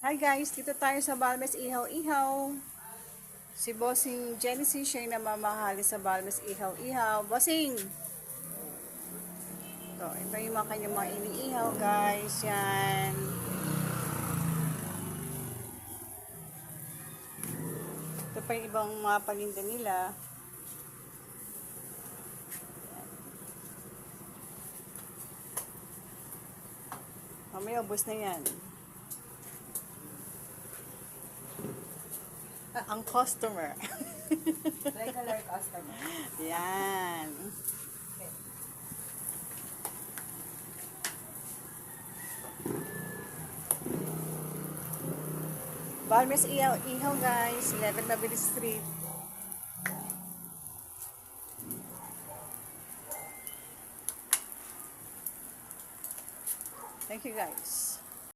Hi guys, dito tayo sa Balmes Ihaw-Ihaw. Si Bossing Genesis siya yung namamahali sa Balmes Ihaw-Ihaw. Bossing! Ito yung mga kanyang mga iniihaw guys. Yan. Ito pa yung ibang mga paninda nila. Mamaya ubos na yan. Ang customer. Regular customer. Yan. Balmes Ihaw guys, 11 Mabili Street. Thank you guys.